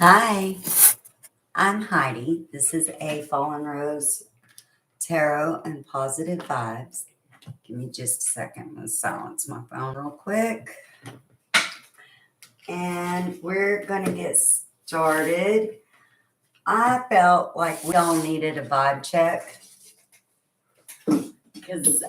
Hi, I'm Heidi. This is A Fallen Rose Tarot and Positive Vibes. Give me just a second. I'm going to silence my phone real quick. And we're going to get started. I felt like we all needed a vibe check because,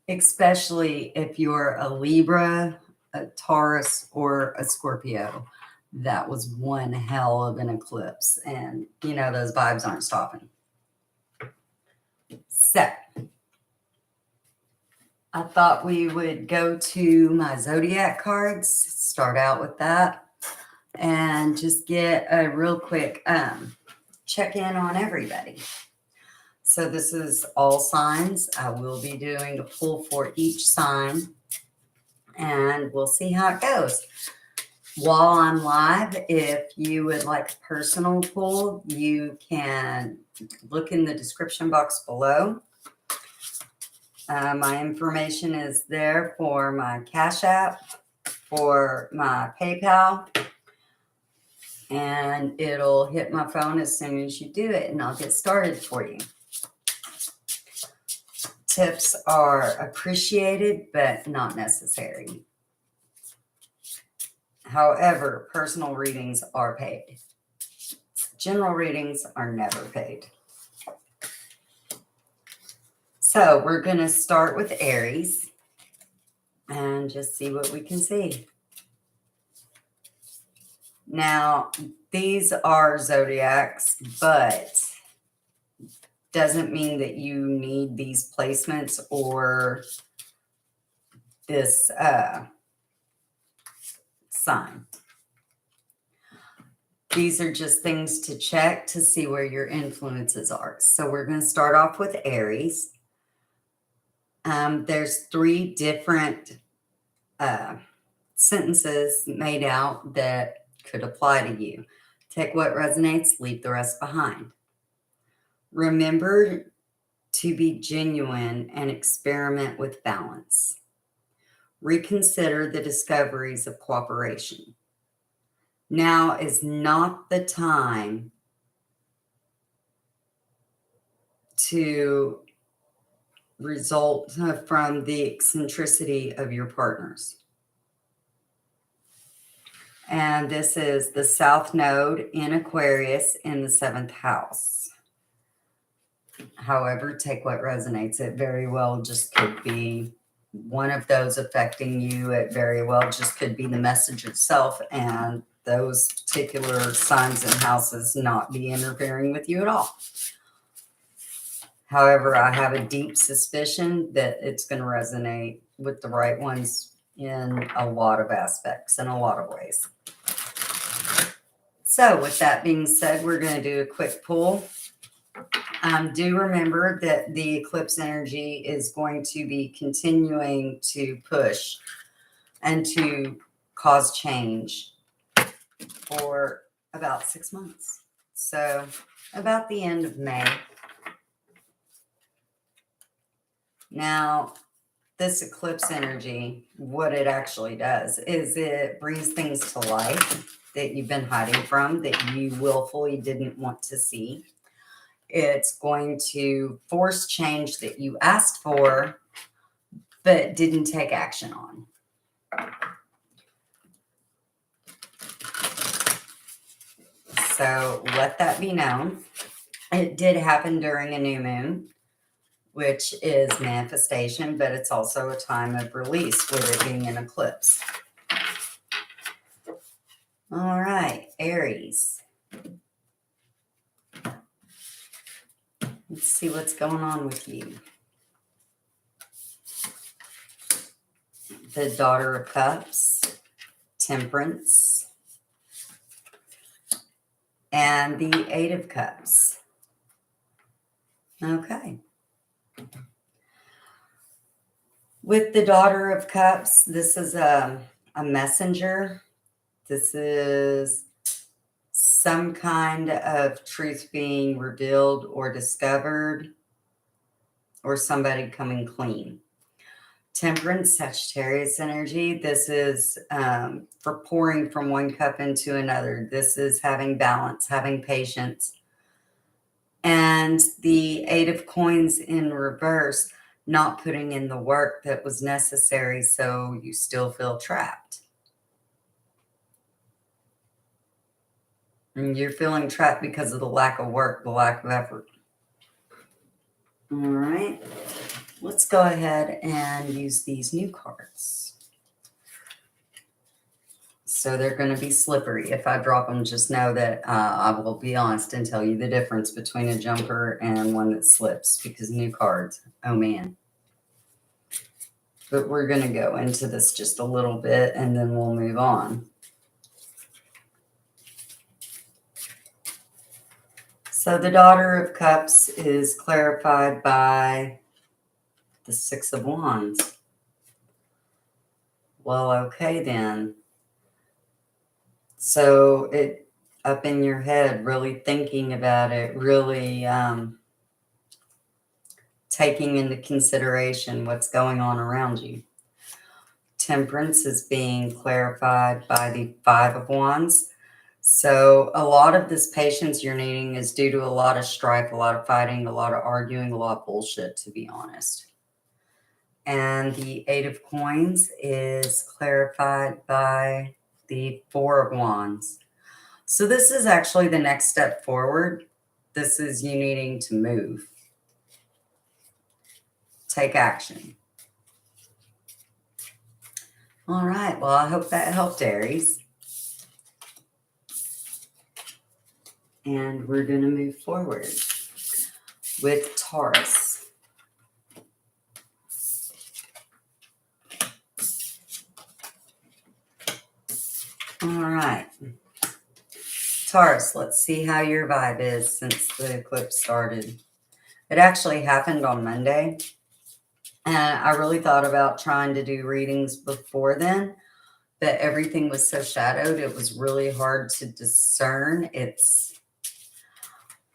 especially if you're a Libra, a Taurus, or a Scorpio, that was one hell of an eclipse. And, those vibes aren't stopping. So, I thought we would go to my zodiac cards, start out with that, and just get a real quick check in on everybody. So, this is all signs. I will be doing a pull for each sign, and we'll see how it goes. While I'm live, if you would like a personal pull, you can look in the description box below. My information is there for my Cash App, for my PayPal, and it'll hit my phone as soon as you do it, and I'll get started for you. Tips are appreciated, but not necessary. However, personal readings are paid. General readings are never paid. So we're going to start with Aries and just see what we can see. Now, these are zodiacs, but doesn't mean that you need these placements or this sign. These are just things to check to see where your influences are. So we're going to start off with Aries. There's 3 different sentences made out that could apply to you. Take what resonates, leave the rest behind. Remember to be genuine and experiment with balance. Reconsider the discoveries of cooperation. Now is not the time to result from the eccentricity of your partners. And this is the South Node in Aquarius in the 7th house. However, take what resonates. It very well just could be one of those affecting you. It very well just could be the message itself and those particular signs and houses not be interfering with you at all. However, I have a deep suspicion that it's going to resonate with the right ones in a lot of aspects, in a lot of ways. So with that being said, we're going to do a quick pull. Do remember that the eclipse energy is going to be continuing to push and to cause change for about 6 months. So about the end of May. Now, this eclipse energy, what it actually does is it brings things to light that you've been hiding from, that you willfully didn't want to see. It's going to force change that you asked for, but didn't take action on. So let that be known. It did happen during a new moon, which is manifestation, but it's also a time of release with it being an eclipse. All right, Aries. Let's see what's going on with you. The Daughter of Cups, Temperance, and the 8 of Cups. Okay. With the Daughter of Cups, this is a messenger. This is some kind of truth being revealed or discovered, or somebody coming clean. Temperance, Sagittarius energy. This is for pouring from one cup into another. This is having balance, having patience. And the Eight of Coins in reverse, not putting in the work that was necessary, so you still feel trapped. And you're feeling trapped because of the lack of work, the lack of effort. All right. Let's go ahead and use these new cards. So they're going to be slippery. If I drop them, just know that I will be honest and tell you the difference between a jumper and one that slips, because new cards, oh man. But we're going to go into this just a little bit and then we'll move on. So the Daughter of Cups is clarified by the Six of Wands. Well, okay then. So it up in your head, really thinking about it, really taking into consideration what's going on around you. Temperance is being clarified by the Five of Wands. So a lot of this patience you're needing is due to a lot of strife, a lot of fighting, a lot of arguing, a lot of bullshit, to be honest. And the Eight of Coins is clarified by the Four of Wands. So this is actually the next step forward. This is you needing to move. Take action. All right. Well, I hope that helped, Aries. And we're going to move forward with Taurus. All right. Taurus, let's see how your vibe is since the eclipse started. It actually happened on Monday. And I really thought about trying to do readings before then, but everything was so shadowed. It was really hard to discern. It's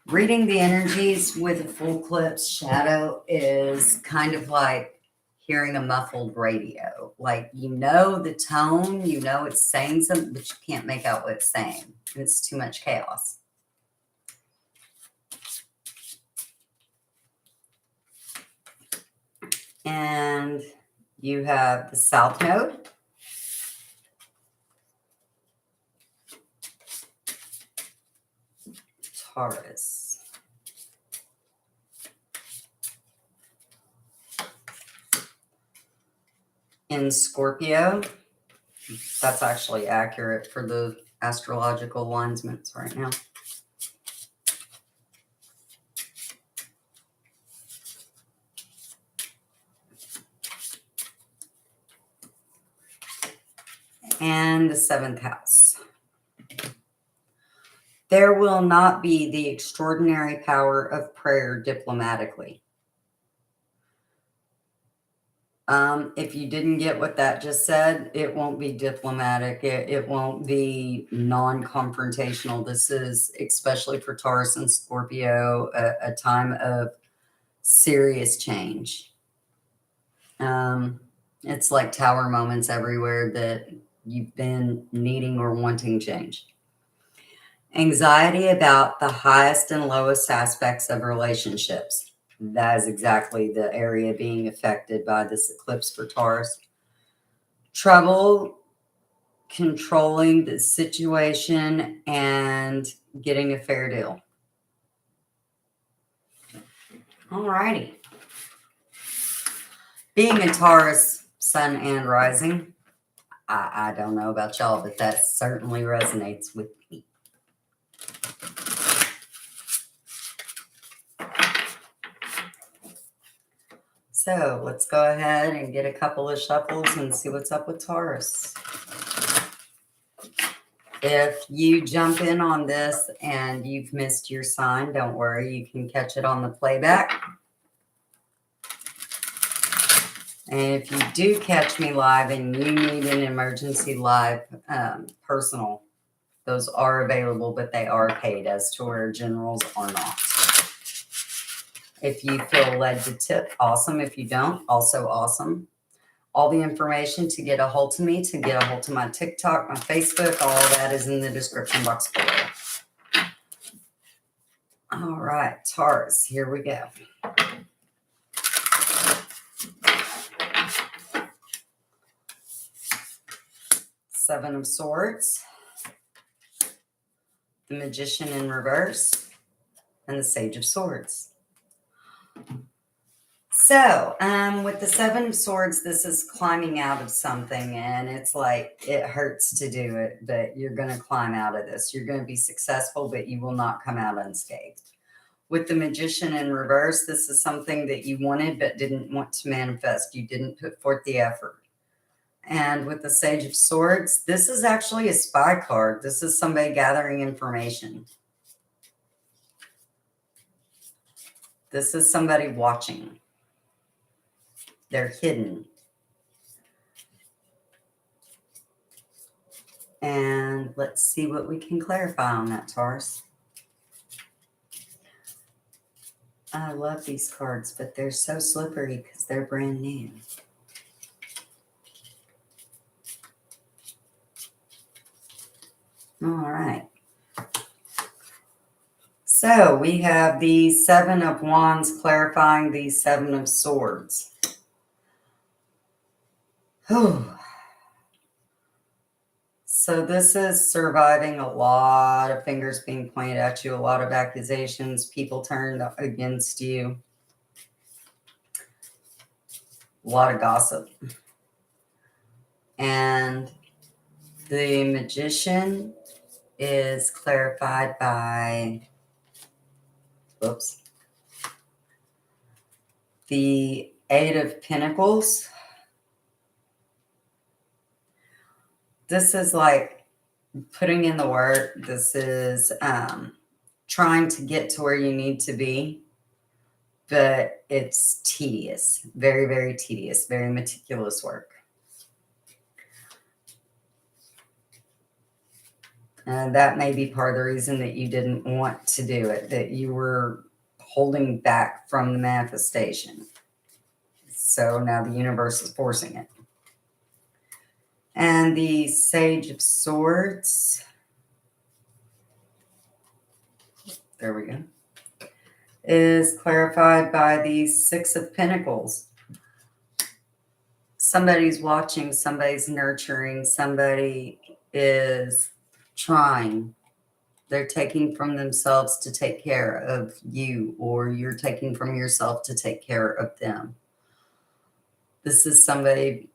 reading the energies with a full eclipse shadow is kind of like hearing a muffled radio. Like, you know the tone, you know it's saying something, but you can't make out what it's saying. It's too much chaos. And you have the South Node. Taurus. In Scorpio, that's actually accurate for the astrological alignments right now. And the seventh house. There will not be the extraordinary power of prayer diplomatically. If you didn't get what that just said, it won't be diplomatic. It won't be non-confrontational. This is, especially for Taurus and Scorpio, a time of serious change. It's like tower moments everywhere that you've been needing or wanting change. Anxiety about the highest and lowest aspects of relationships. That is exactly the area being affected by this eclipse for Taurus. Trouble controlling the situation and getting a fair deal. Alrighty. Being a Taurus sun and rising, I don't know about y'all, but that certainly resonates with me. So let's go ahead and get a couple of shuffles and see what's up with Taurus. If you jump in on this and you've missed your sign, don't worry, you can catch it on the playback. And if you do catch me live and you need an emergency live personal, those are available, but they are paid, as tour generals are not. If you feel led to tip, awesome. If you don't, also awesome. All the information to get a hold of me, to get a hold of my TikTok, my Facebook, all of that is in the description box below. All right, Taurus, here we go. Seven of Swords, the Magician in reverse, and the Sage of Swords. So, with the Seven of Swords, this is climbing out of something, and it's like it hurts to do it, but you're going to climb out of this. You're going to be successful, but you will not come out unscathed. With the Magician in reverse, this is something that you wanted but didn't want to manifest. You didn't put forth the effort. And with the Sage of Swords, this is actually a spy card. This is somebody gathering information. This is somebody watching. They're hidden. And let's see what we can clarify on that, Taurus. I love these cards, but they're so slippery because they're brand new. All right. So we have the Seven of Wands clarifying the Seven of Swords. So this is surviving a lot of fingers being pointed at you, a lot of accusations, people turned against you, a lot of gossip. And the Magician is clarified by, the Eight of Pentacles. This is like putting in the work. This is trying to get to where you need to be, but it's tedious, very, very tedious, very meticulous work. And that may be part of the reason that you didn't want to do it, that you were holding back from the manifestation. So now the universe is forcing it. And the Sage of Swords, there we go, is clarified by the Six of Pentacles. Somebody's watching, somebody's nurturing, somebody is trying. They're taking from themselves to take care of you, or you're taking from yourself to take care of them. This is somebody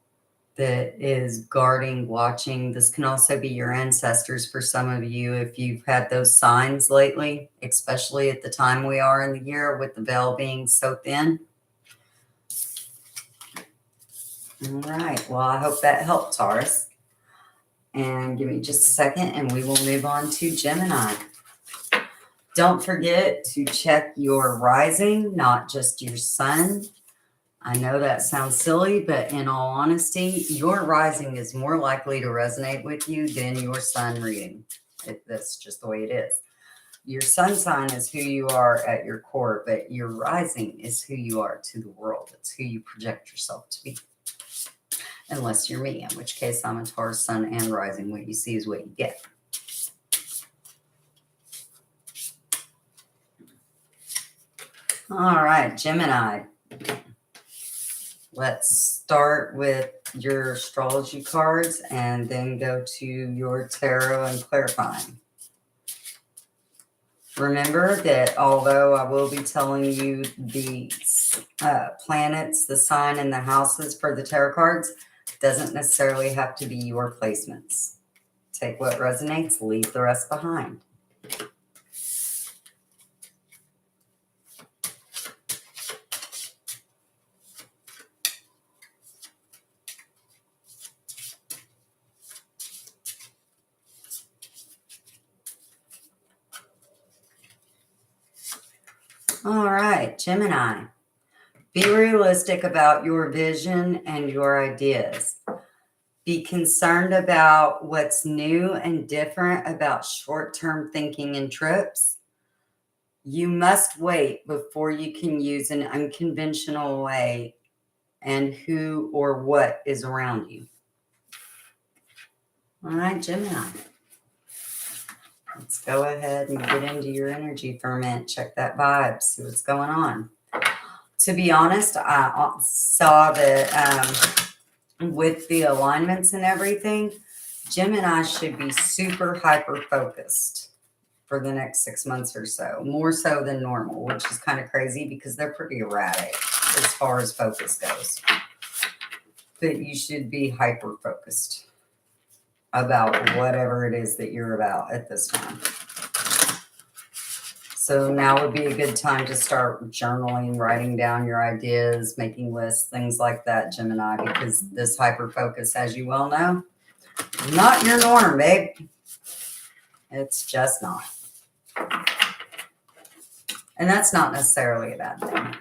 that is guarding, watching. This can also be your ancestors for some of you if you've had those signs lately, especially at the time we are in the year with the veil being so thin. All right. Well, I hope that helped, Taurus. And give me just a second and we will move on to Gemini. Don't forget to check your rising, not just your sun. I know that sounds silly, but in all honesty, your rising is more likely to resonate with you than your sun reading. That's just the way it is. Your sun sign is who you are at your core, but your rising is who you are to the world. It's who you project yourself to be. Unless you're me, in which case I'm a Taurus sun and rising. What you see is what you get. All right, Gemini. Let's start with your astrology cards and then go to your tarot and clarifying. Remember that although I will be telling you the planets, the sign, and the houses for the tarot cards, doesn't necessarily have to be your placements. Take what resonates, leave the rest behind. All right, Gemini. Be realistic about your vision and your ideas. Be concerned about what's new and different about short-term thinking and trips. You must wait before you can use an unconventional way and who or what is around you. All right, Gemini. Let's go ahead and get into your energy for a minute. Check that vibe, see what's going on. To be honest, I saw that with the alignments and everything, Gemini should be super hyper focused for the next 6 months or so, more so than normal, which is kind of crazy because they're pretty erratic as far as focus goes. But you should be hyper focused about whatever it is that you're about at this time. So now would be a good time to start journaling, writing down your ideas, making lists, things like that, Gemini, because this hyper focus, as you well know, not your norm, babe. It's just not. And that's not necessarily a bad thing.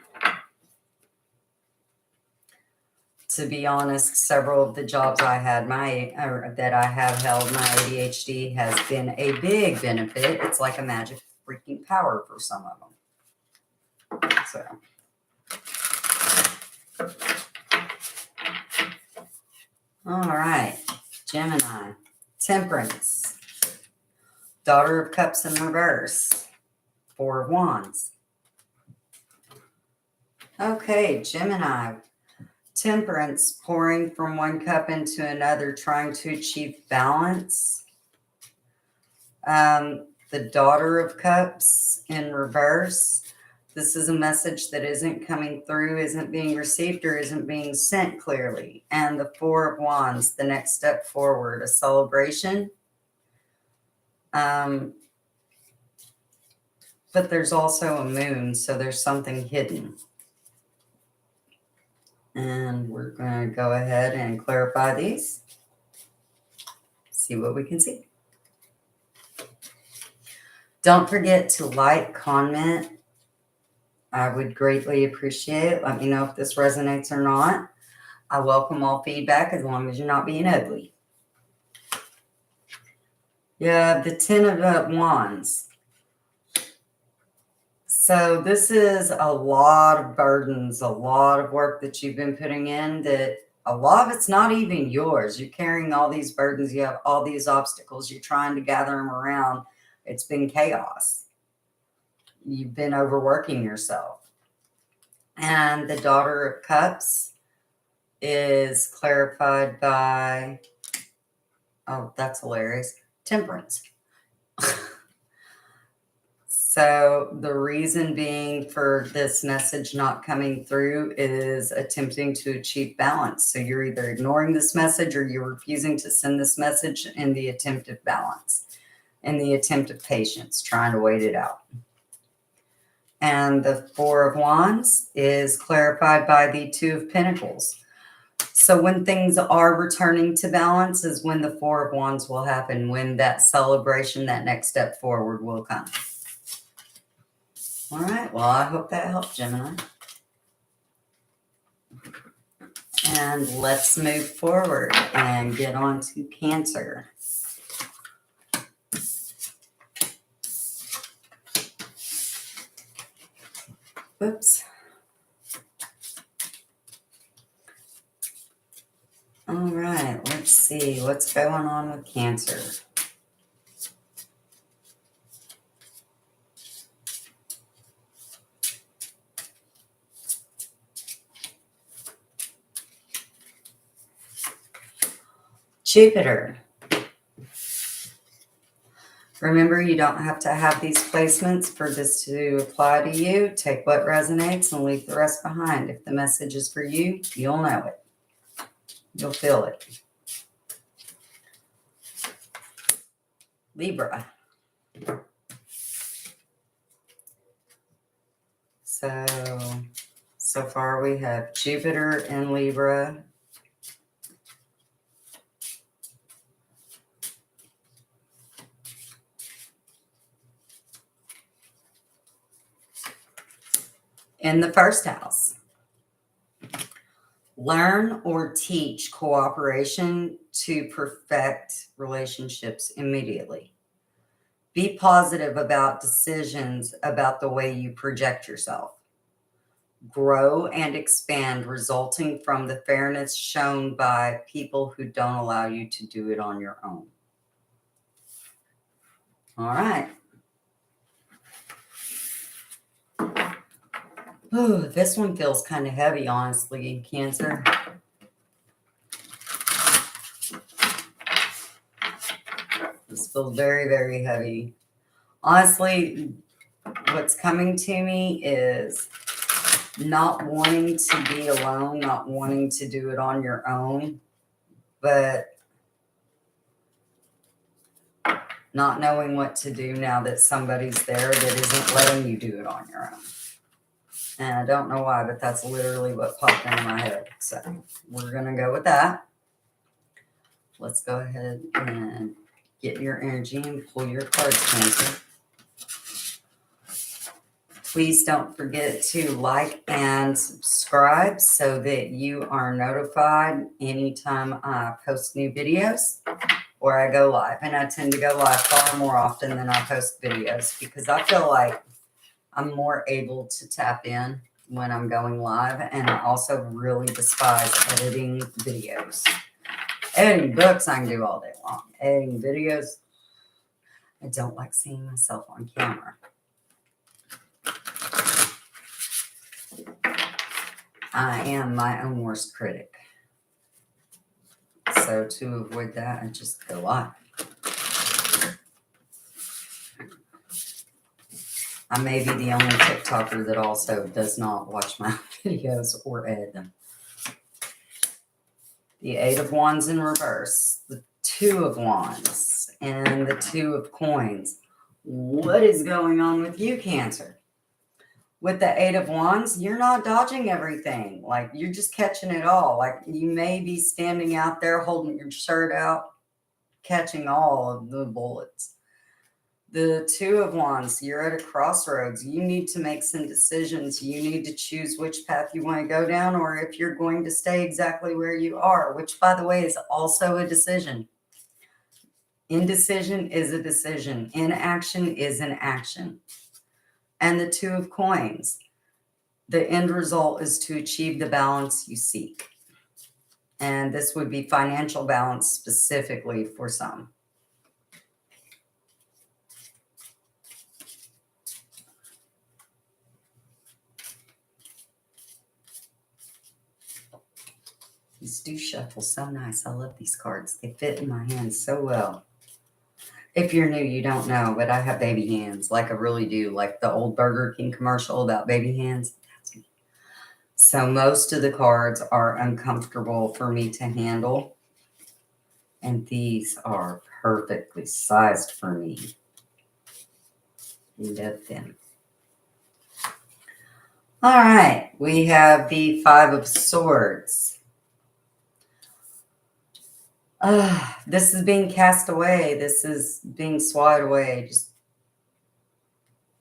To be honest, several of the jobs I had that I have held, my ADHD has been a big benefit. It's like a magic freaking power for some of them. So, all right, Gemini, Temperance, Daughter of Cups in reverse, Four of Wands. Okay, Gemini, Temperance, pouring from one cup into another, trying to achieve balance. The Daughter of Cups in reverse. This is a message that isn't coming through, isn't being received, or isn't being sent clearly. And the Four of Wands, the next step forward, a celebration. But there's also a moon, so there's something hidden. And we're going to go ahead and clarify these. See what we can see. Don't forget to like, comment. I would greatly appreciate it. Let me know if this resonates or not. I welcome all feedback as long as you're not being ugly. Yeah, the Ten of Wands. So this is a lot of burdens, a lot of work that you've been putting in that a lot of it's not even yours. You're carrying all these burdens. You have all these obstacles. You're trying to gather them around. It's been chaos. You've been overworking yourself. And the Daughter of Cups is clarified by, oh, that's hilarious, Temperance. So the reason being for this message not coming through is attempting to achieve balance. So you're either ignoring this message or you're refusing to send this message in the attempt of balance, in the attempt of patience, trying to wait it out. And the Four of Wands is clarified by the Two of Pentacles. So when things are returning to balance is when the Four of Wands will happen, when that celebration, that next step forward will come. All right, well, I hope that helped, Gemini. And let's move forward and get on to Cancer. Oops. All right, let's see what's going on with Cancer. Jupiter. Remember, you don't have to have these placements for this to apply to you. Take what resonates and leave the rest behind. If the message is for you, you'll know it. You'll feel it. Libra. So far we have Jupiter and Libra. In the first house, learn or teach cooperation to perfect relationships immediately. Be positive about decisions about the way you project yourself. grow and expand, resulting from the fairness shown by people who don't allow you to do it on your own. All right. Oh, this one feels kind of heavy, honestly, Cancer. This feels very, very heavy. Honestly, what's coming to me is not wanting to be alone, not wanting to do it on your own, but not knowing what to do now that somebody's there that isn't letting you do it on your own. And I don't know why, but that's literally what popped into my head. So we're going to go with that. Let's go ahead and get your energy and pull your cards, Cancer. Please don't forget to like and subscribe so that you are notified anytime I post new videos or I go live. And I tend to go live far more often than I post videos because I feel like I'm more able to tap in when I'm going live. And I also really despise editing videos. Editing books, I can do all day long. Editing videos, I don't like seeing myself on camera. I am my own worst critic. So to avoid that, I just go live. I may be the only TikToker that also does not watch my videos or edit them. The 8 of Wands in reverse, the 2 of Wands, and the 2 of Coins. What is going on with you, Cancer? With the 8 of Wands, you're not dodging everything. Like, you're just catching it all. Like, you may be standing out there holding your shirt out, catching all of the bullets. The 2 of Wands, you're at a crossroads. You need to make some decisions. You need to choose which path you want to go down or if you're going to stay exactly where you are, which, by the way, is also a decision. Indecision is a decision. Inaction is an action. And the 2 of Coins, the end result is to achieve the balance you seek. And this would be financial balance specifically for some. These do shuffle so nice. I love these cards. They fit in my hands so well. If you're new, you don't know, but I have baby hands. Like I really do. Like the old Burger King commercial about baby hands. That's me. So most of the cards are uncomfortable for me to handle. And these are perfectly sized for me. Love them. All right. We have the 5 of Swords. This is being cast away. This is being swatted away, just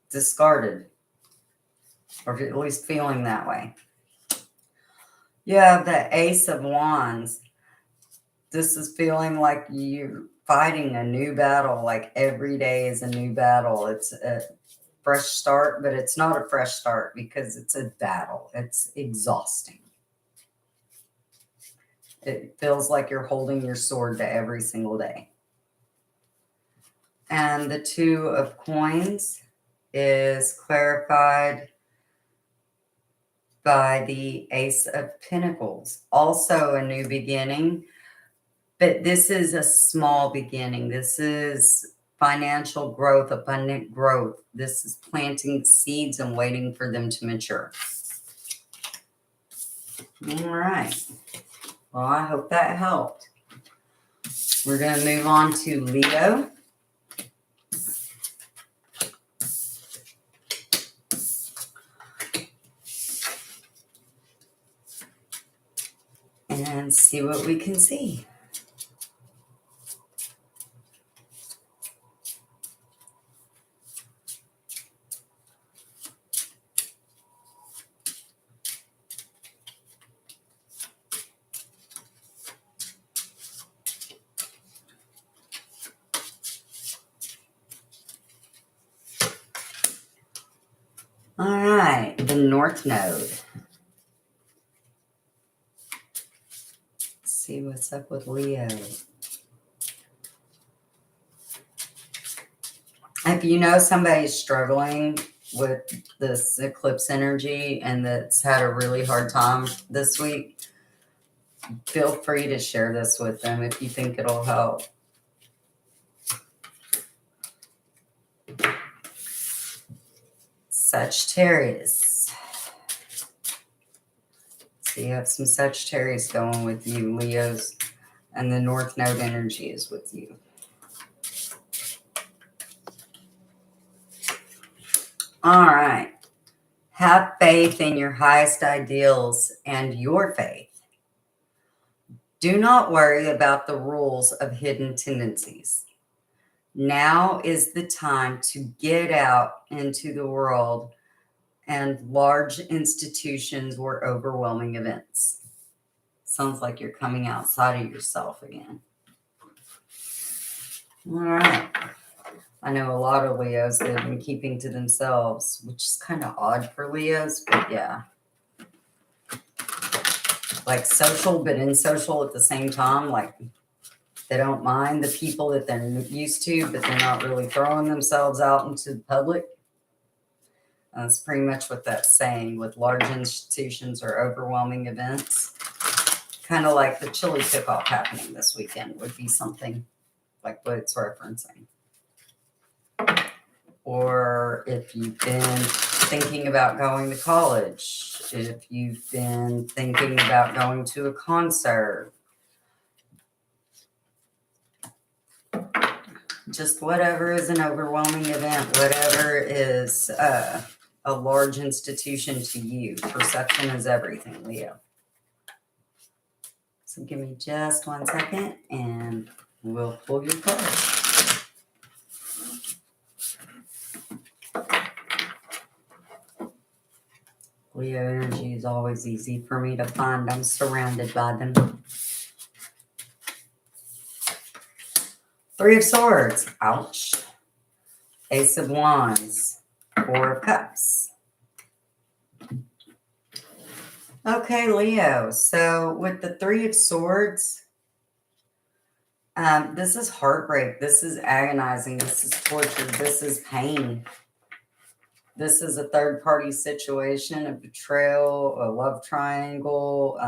discarded, or at least feeling that way. You have the Ace of Wands. This is feeling like you're fighting a new battle, like every day is a new battle. It's a fresh start, but it's not a fresh start because it's a battle. It's exhausting. It feels like you're holding your sword to every single day. And the 2 of Coins is clarified by the Ace of Pentacles. Also a new beginning, but this is a small beginning. This is financial growth, abundant growth. This is planting seeds and waiting for them to mature. All right. Well, I hope that helped. We're going to move on to Leo. And see what we can see. All right, the North Node. Let's see what's up with Leo. If you know somebody's struggling with this eclipse energy and that's had a really hard time this week, feel free to share this with them if you think it'll help. Sagittarius. So you have some Sagittarius going with you, Leos, and the North Node energy is with you. All right. Have faith in your highest ideals and your faith. Do not worry about the rules of hidden tendencies. Now is the time to get out into the world and large institutions or overwhelming events. Sounds like you're coming outside of yourself again. All right. I know a lot of Leos that have been keeping to themselves, which is kind of odd for Leos, but yeah. Like social, but insocial at the same time. Like they don't mind the people that they're used to, but they're not really throwing themselves out into the public. That's pretty much what that's saying with large institutions or overwhelming events. Kind of like the chili cook-off happening this weekend would be something like what it's referencing. Or if you've been thinking about going to college, if you've been thinking about going to a concert, just whatever is an overwhelming event, whatever is a large institution to you. Perception is everything, Leo. So give me just 1 second and we'll pull your card. Leo energy is always easy for me to find. I'm surrounded by them. Three of Swords. Ouch. Ace of Wands. Four of Cups. Okay, Leo. So with the Three of Swords, this is heartbreak. This is agonizing. This is torture. This is pain. This is a third-party situation, a betrayal, a love triangle.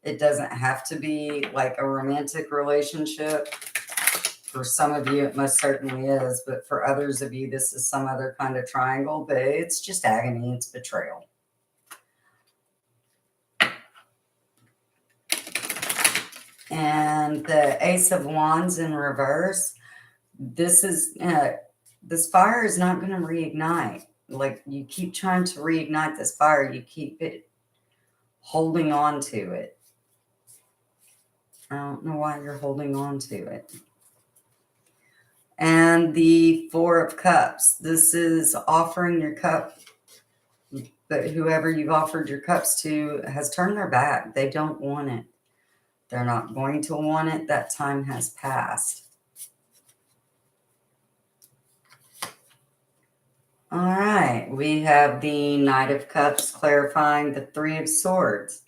It doesn't have to be like a romantic relationship. For some of you, it most certainly is. But for others of you, this is some other kind of triangle. But it's just agony. It's betrayal. And the Ace of Wands in reverse. This is... this fire is not going to reignite. Like you keep trying to reignite this fire. You keep it holding on to it. I don't know why you're holding on to it. And the Four of Cups. This is offering your cup. But whoever you've offered your cups to has turned their back. They don't want it. They're not going to want it. That time has passed. All right, we have the Knight of Cups clarifying the Three of Swords.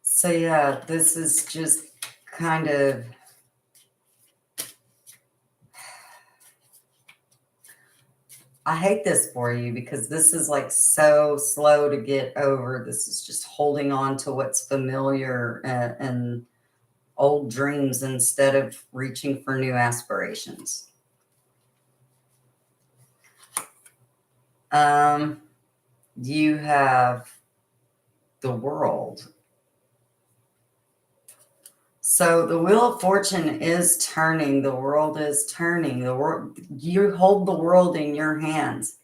So yeah, this is just kind of... I hate this for you because this is like so slow to get over. This is just holding on to what's familiar and old dreams instead of reaching for new aspirations. You have the World. So the Wheel of Fortune is turning. The world is turning. The world, you hold the world in your hands.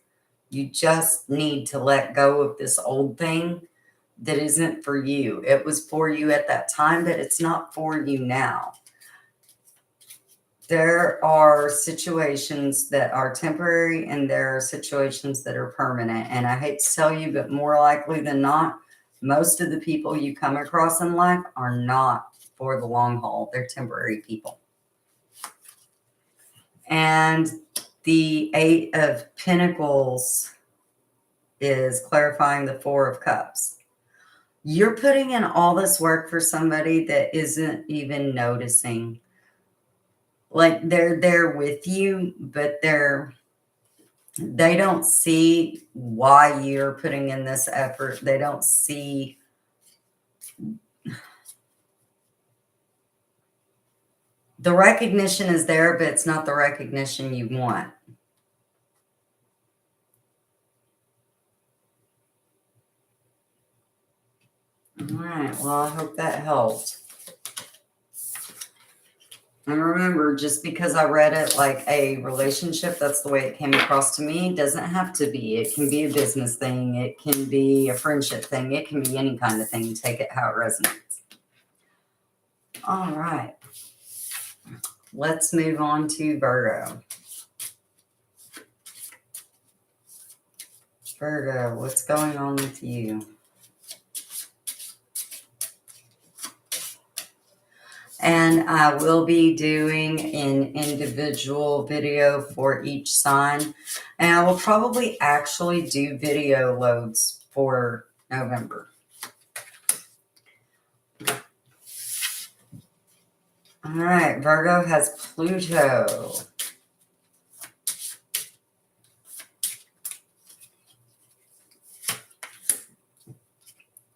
You just need to let go of this old thing that isn't for you. It was for you at that time, but it's not for you now. There are situations that are temporary and there are situations that are permanent. And I hate to tell you, but more likely than not, most of the people you come across in life are not for the long haul. They're temporary people. And The Eight of Pentacles is clarifying the Four of Cups. You're putting in all this work for somebody that isn't even noticing. Like they're there with you, but they don't see why you're putting in this effort. They don't see the recognition is there, but it's not the recognition you want. All right. Well, I hope that helped. And remember, just because I read it like a relationship, that's the way it came across to me, doesn't have to be. It can be a business thing. It can be a friendship thing. It can be any kind of thing. Take it how it resonates. All right. Let's move on to Virgo. Virgo, what's going on with you? And I will be doing an individual video for each sign. And I will probably actually do video loads for November. All right, Virgo has Pluto.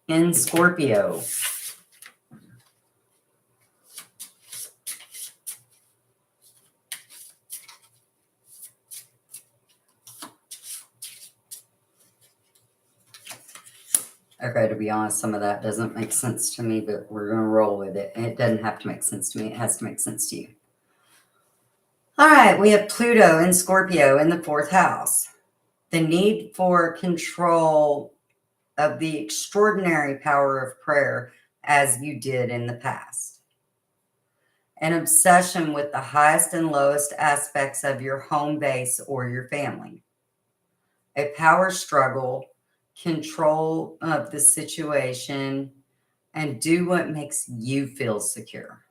In Scorpio. Okay, to be honest, some of that doesn't make sense to me, but we're going to roll with it. And it doesn't have to make sense to me. It has to make sense to you. All right, we have Pluto in Scorpio in the 4th house. The need for control of the extraordinary power of prayer as you did in the past. An obsession with the highest and lowest aspects of your home base or your family. A power struggle, control of the situation, and do what makes you feel secure.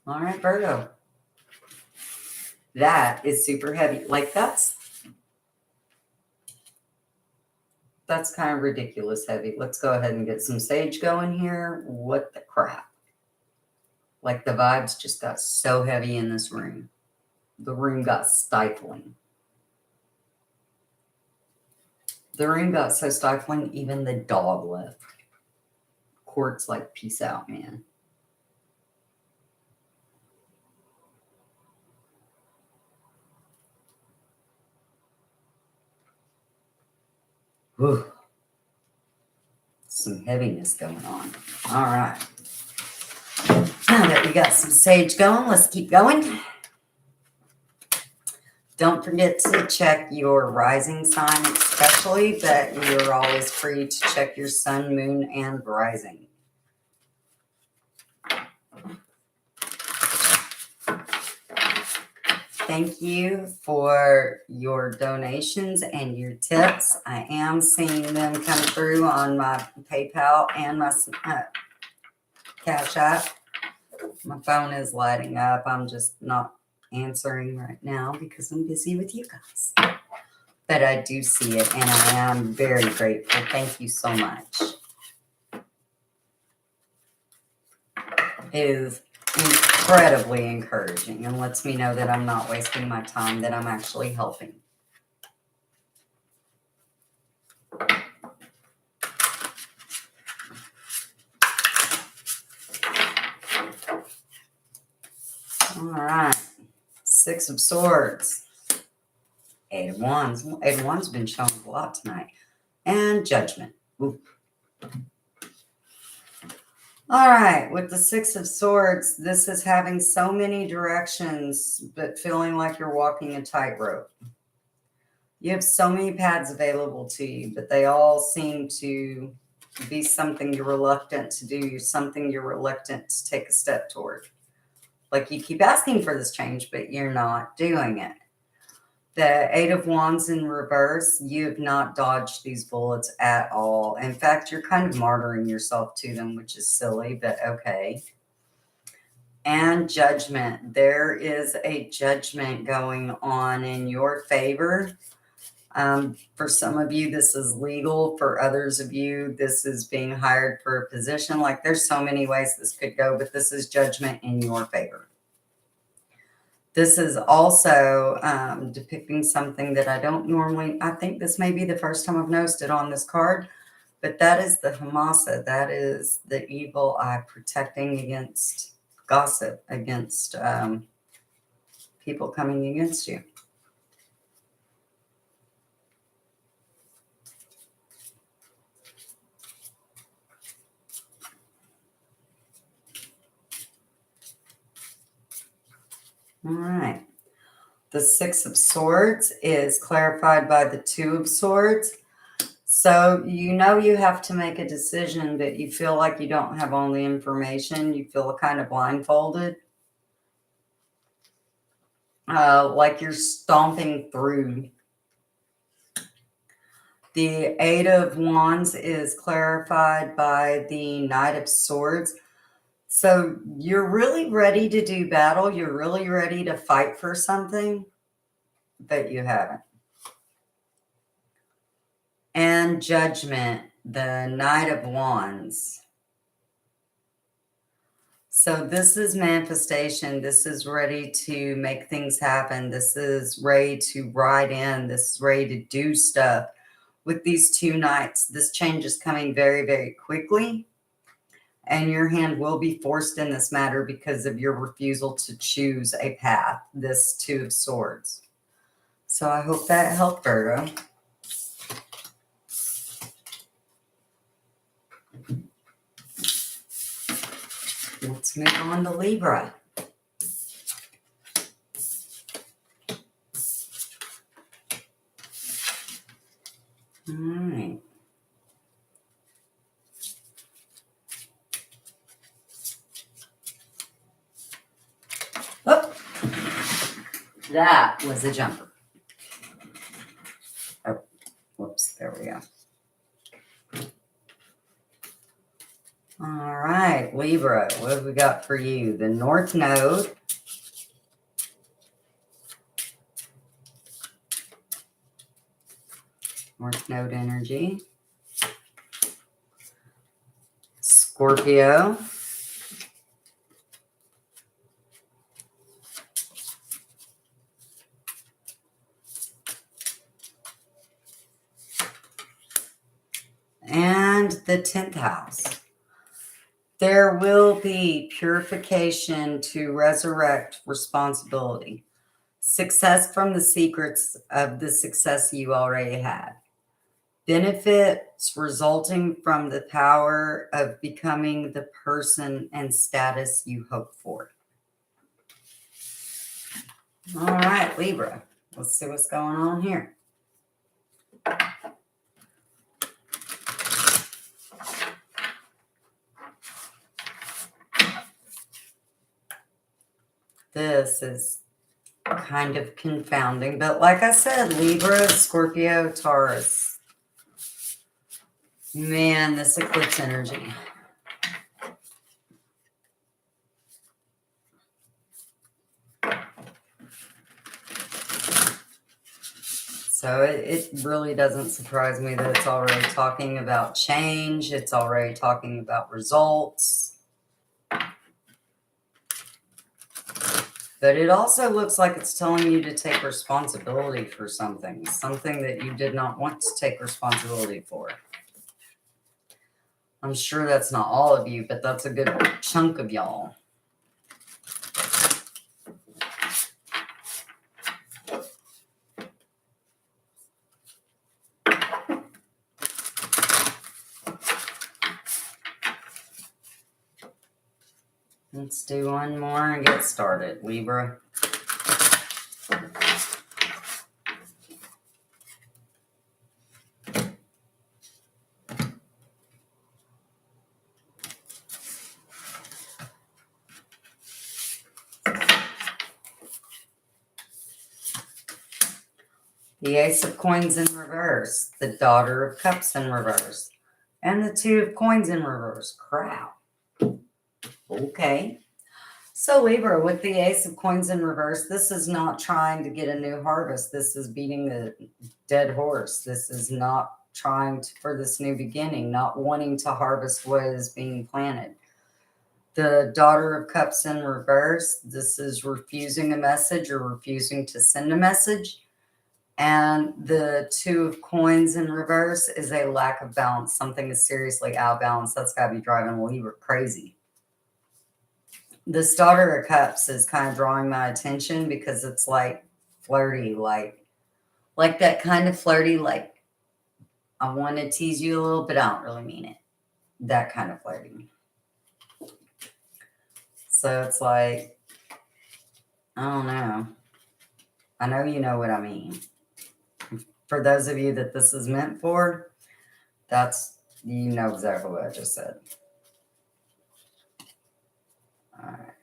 All right, Virgo. That is super heavy. Like that's kind of ridiculous heavy. Let's go ahead and get some sage going here. What the crap? Like the vibes just got so heavy in this room. The room got stifling. The room got so stifling, even the dog left. Court's like, peace out, man. Whew. Some heaviness going on. All right. Now that we got some sage going, let's keep going. Don't forget to check your rising sign especially, but you're always free to check your sun, moon, and rising. Thank you for your donations and your tips. I am seeing them come through on my PayPal and my Cash App. My phone is lighting up. I'm just not answering right now because I'm busy with you guys. But I do see it and I am very grateful. Thank you so much. It is incredibly encouraging and lets me know that I'm not wasting my time, that I'm actually helping. All right. 6 of Swords. 8 of Wands. 8 of Wands has been showing a lot tonight. And Judgment. Ooh. All right. With the 6 of Swords, this is having so many directions, but feeling like you're walking a tightrope. You have so many paths available to you, but they all seem to be something you're reluctant to do, something you're reluctant to take a step toward. Like you keep asking for this change, but you're not doing it. The 8 of Wands in reverse, you have not dodged these bullets at all. In fact, you're kind of martyring yourself to them, which is silly, but okay. and judgment. There is a judgment going on in your favor. For some of you, this is legal. For others of you, this is being hired for a position. Like, there's so many ways this could go, but this is judgment in your favor. This is also depicting something that I don't normally, I think this may be the first time I've noticed it on this card, but that is the Hamasa. That is the evil eye protecting against gossip, against people coming against you. All right. The Six of Swords is clarified by the Two of Swords. So you know you have to make a decision, but you feel like you don't have all the information. You feel kind of blindfolded. Like you're stomping through. The Eight of Wands is clarified by the Knight of Swords. So you're really ready to do battle. You're really ready to fight for something, but you haven't. And Judgment, the Knight of Wands. So this is manifestation. This is ready to make things happen. This is ready to ride in. This is ready to do stuff. With these two knights, this change is coming very, very quickly. And your hand will be forced in this matter because of your refusal to choose a path, this Two of Swords. So I hope that helped, Virgo. Let's move on to Libra. All right. Oh, that was a jumper. Oh, whoops, there we go. All right, Libra, what have we got for you? The North Node. North Node energy. Scorpio. And the 10th house. There will be purification to resurrect responsibility. Success from the secrets of the success you already had. Benefits resulting from the power of becoming the person and status you hope for. All right, Libra. Let's see what's going on here. This is kind of confounding, but like I said, Libra, Scorpio, Taurus. Man, this eclipse energy. So it really doesn't surprise me that it's already talking about change. It's already talking about results. But it also looks like it's telling you to take responsibility for something that you did not want to take responsibility for. I'm sure that's not all of you, but that's a good chunk of y'all. Let's do one more and get started, Libra. The Ace of Coins in reverse, the Daughter of Cups in reverse, and the Two of Coins in reverse. Crap. Okay. So Libra, with the Ace of Coins in reverse, this is not trying to get a new harvest. This is beating the dead horse. This is not trying for this new beginning, not wanting to harvest what is being planted. The Daughter of Cups in reverse, this is refusing a message or refusing to send a message. And the Two of Coins in reverse is a lack of balance. Something is seriously out of balance. That's got to be driving Libra crazy. This Daughter of Cups is kind of drawing my attention because it's like flirty, like that kind of flirty, like I want to tease you a little, but I don't really mean it. That kind of flirting. So it's like, I don't know. I know you know what I mean. For those of you that this is meant for, you know exactly what I just said. All right.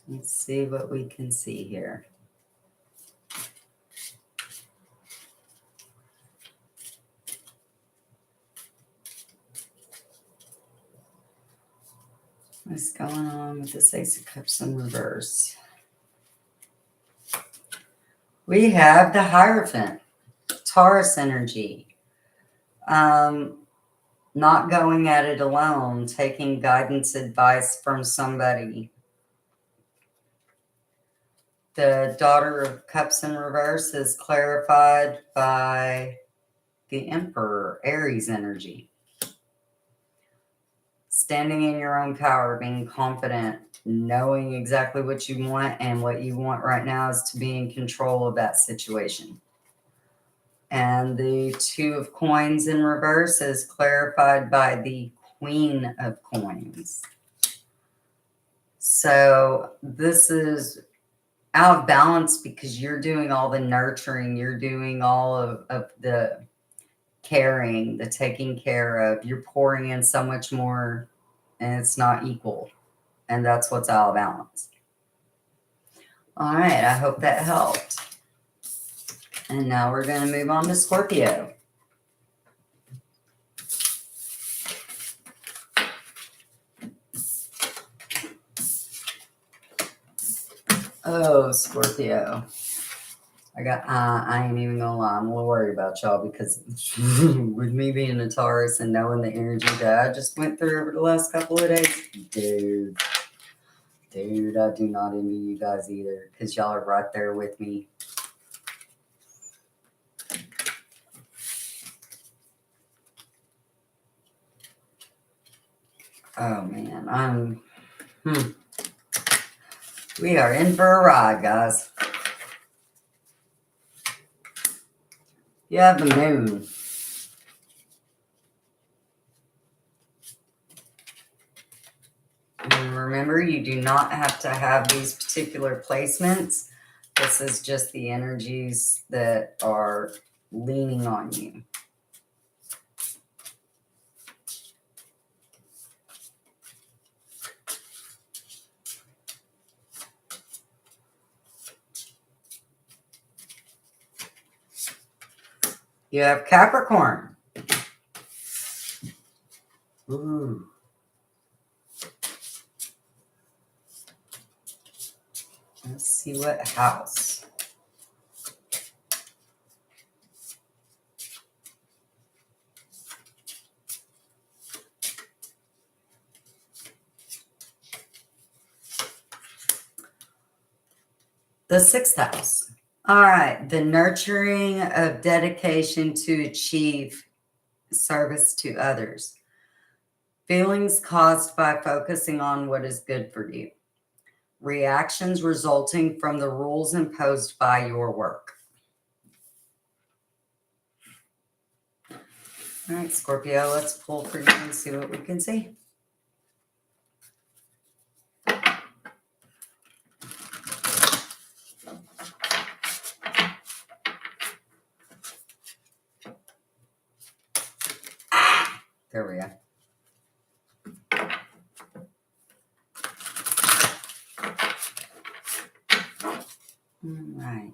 Let's see what we can see here. What's going on with this Ace of Cups in reverse? We have the Hierophant, Taurus energy. Not going at it alone, taking guidance, advice from somebody. The Daughter of Cups in reverse is clarified by the Emperor, Aries energy. Standing in your own power, being confident, knowing exactly what you want, and what you want right now is to be in control of that situation. And the Two of Coins in reverse is clarified by the Queen of Coins. So this is out of balance because you're doing all the nurturing, you're doing all of the caring, the taking care of, you're pouring in so much more and it's not equal. And that's what's out of balance. All right, I hope that helped. And now we're going to move on to Scorpio. Oh, Scorpio. I ain't even gonna lie, I'm a little worried about y'all because with me being a Taurus and knowing the energy that I just went through over the last couple of days, dude, I do not envy you guys either because y'all are right there with me. Oh man, we are in for a ride, guys. You have the moon. And remember, you do not have to have these particular placements. This is just the energies that are leaning on you. You have Capricorn. Ooh. Let's see what house. The sixth house. All right. The nurturing of dedication to achieve service to others. Feelings caused by focusing on what is good for you. Reactions resulting from the rules imposed by your work. All right, Scorpio, let's pull for you and see what we can see. There we go. All right.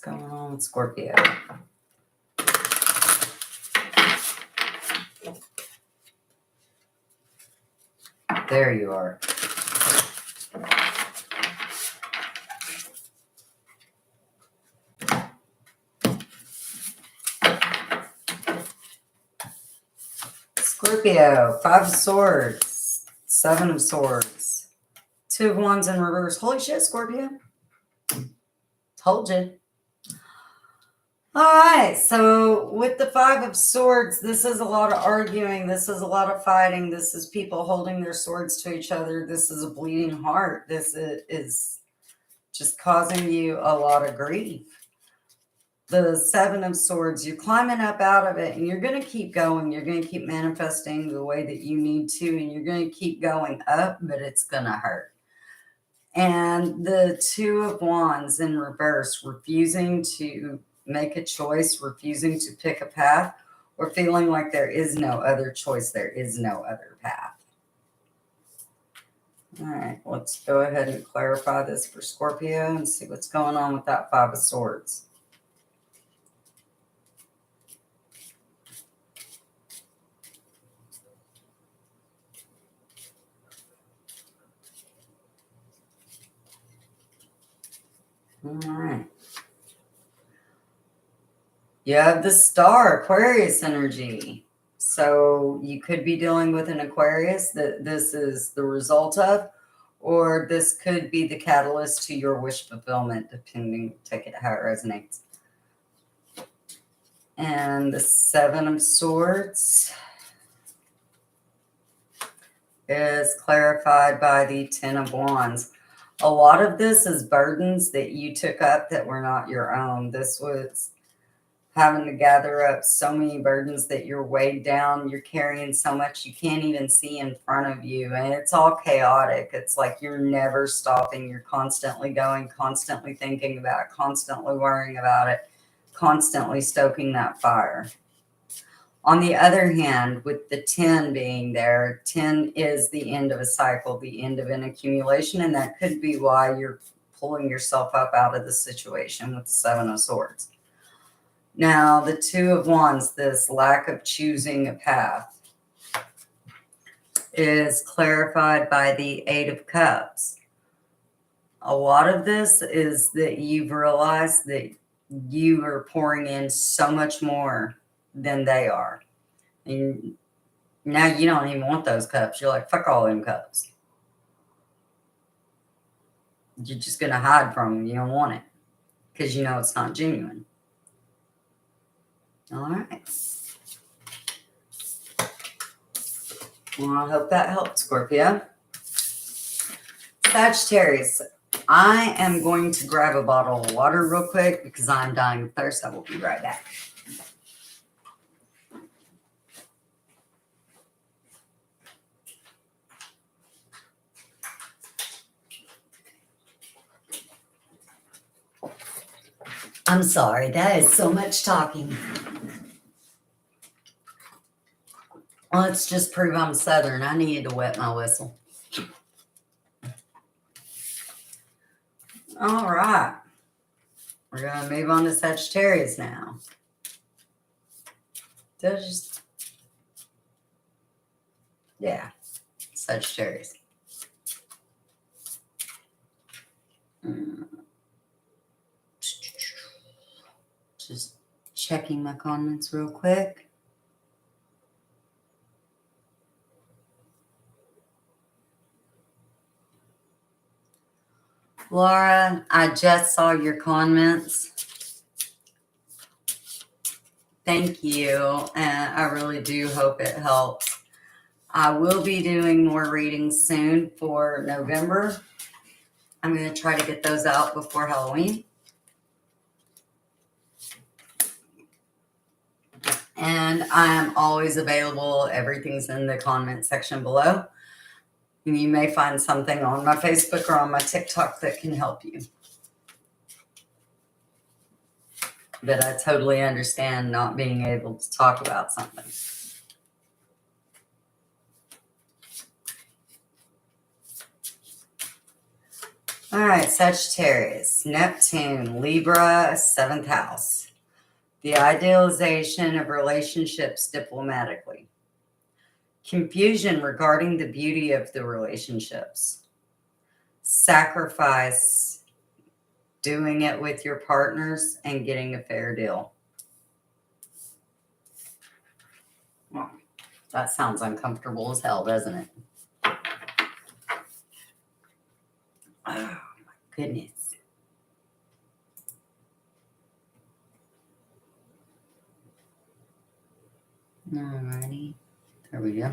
What's going on with Scorpio? There you are. Scorpio, 5 of Swords, 7 of Swords, 2 of Wands in reverse. Holy shit, Scorpio. Told you. All right, so with the 5 of Swords, this is a lot of arguing. This is a lot of fighting. This is people holding their swords to each other. This is a bleeding heart. This is just causing you a lot of grief. The 7 of Swords, you're climbing up out of it, and you're going to keep going. You're going to keep manifesting the way that you need to, and you're going to keep going up, but it's going to hurt. And the 2 of Wands in reverse, refusing to make a choice, refusing to pick a path, or feeling like there is no other choice, there is no other path. All right, let's go ahead and clarify this for Scorpio and see what's going on with that 5 of Swords. All right. You have the Star, Aquarius energy. So you could be dealing with an Aquarius that this is the result of, or this could be the catalyst to your wish fulfillment, depending, take it how it resonates. And the 7 of Swords is clarified by the 10 of Wands. A lot of this is burdens that you took up that were not your own. This was having to gather up so many burdens that you're weighed down. You're carrying so much you can't even see in front of you. And it's all chaotic. It's like you're never stopping. You're constantly going, constantly thinking about it, constantly worrying about it, constantly stoking that fire. On the other hand, with the 10 being there, 10 is the end of a cycle, the end of an accumulation. And that could be why you're pulling yourself up out of the situation with the 7 of Swords. Now, the 2 of Wands, this lack of choosing a path, is clarified by the 8 of Cups. A lot of this is that you've realized that you are pouring in so much more than they are. And now you don't even want those cups. You're like, fuck all them cups. You're just going to hide from them. You don't want it because you know it's not genuine. All right. Well, I hope that helped, Scorpio. Sagittarius, I am going to grab a bottle of water real quick because I'm dying of thirst. I will be right back. I'm sorry, that is so much talking. Let's just prove I'm Southern. I needed to wet my whistle. All right. We're going to move on to Sagittarius now. Yeah, Sagittarius. Just checking my comments real quick. Laura, I just saw your comments. Thank you. And I really do hope it helps. I will be doing more readings soon for November. I'm going to try to get those out before Halloween. And I am always available. Everything's in the comment section below. And you may find something on my Facebook or on my TikTok that can help you. But I totally understand not being able to talk about something. All right, Sagittarius, Neptune, Libra, 7th house. The idealization of relationships diplomatically. Confusion regarding the beauty of the relationships. Sacrifice, doing it with your partners and getting a fair deal. Well, that sounds uncomfortable as hell, doesn't it? Oh, my goodness. Alrighty. There we go.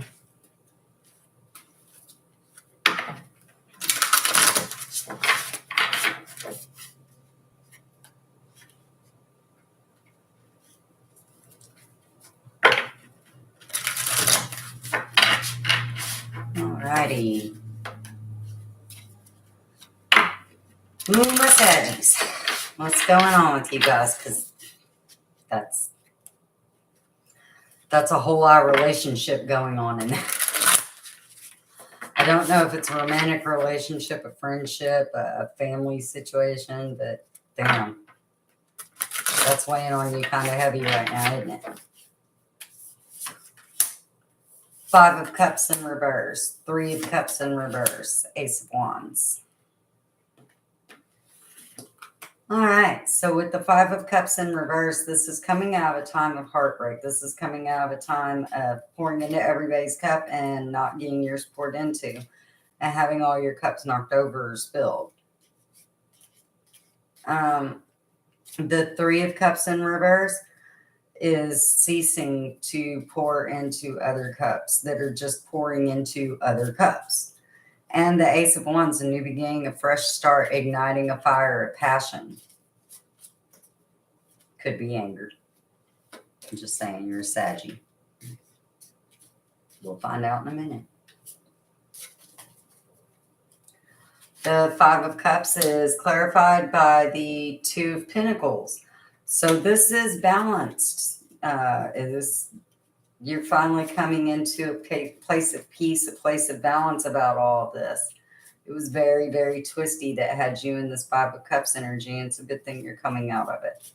Alrighty. My Saggies. What's going on with you guys? Because that's a whole lot of relationship going on in there. I don't know if it's a romantic relationship, a friendship, a family situation, but damn. That's weighing on you kind of heavy right now, isn't it? 5 of Cups in reverse, 3 of Cups in reverse, Ace of Wands. All right, so with the 5 of Cups in reverse, this is coming out of a time of heartbreak. This is coming out of a time of pouring into everybody's cup and not getting yours poured into and having all your cups knocked over or spilled. The 3 of Cups in reverse is ceasing to pour into other cups that are just pouring into other cups. And the Ace of Wands, a new beginning, a fresh start, igniting a fire, a passion. Could be anger. I'm just saying, you're a Saggy. We'll find out in a minute. The 5 of Cups is clarified by the 2 of Pentacles. So this is balanced. You're finally coming into a place of peace, a place of balance about all of this. It was very, very twisty that had you in this 5 of Cups energy, and it's a good thing you're coming out of it.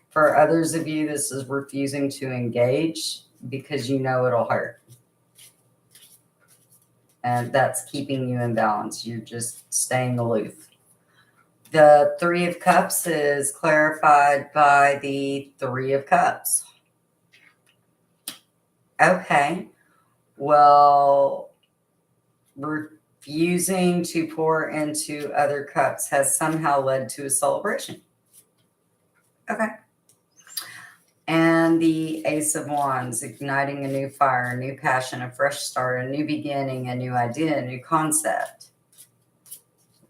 For others of you, this is refusing to engage because you know it'll hurt. And that's keeping you in balance. You're just staying aloof. The 3 of Cups is clarified by the 3 of Cups. Okay. Well, refusing to pour into other cups has somehow led to a celebration. Okay. And the Ace of Wands, igniting a new fire, a new passion, a fresh start, a new beginning, a new idea, a new concept,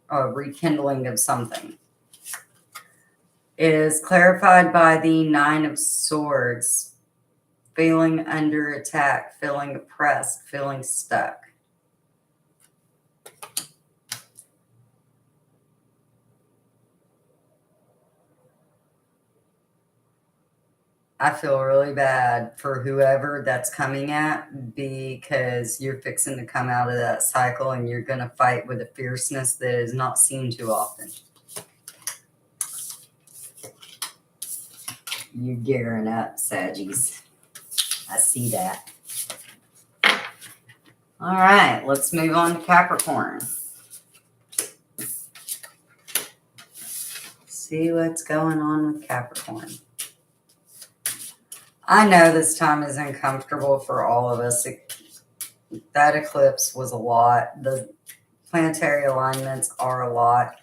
a rekindling of something, is clarified by the 9 of Swords, feeling under attack, feeling oppressed, feeling stuck. I feel really bad for whoever that's coming at, because you're fixing to come out of that cycle and you're going to fight with a fierceness that is not seen too often. You're gearing up, Saggies. I see that. All right, let's move on to Capricorn. See what's going on with Capricorn. I know this time is uncomfortable for all of us. That eclipse was a lot. The planetary alignments are a lot.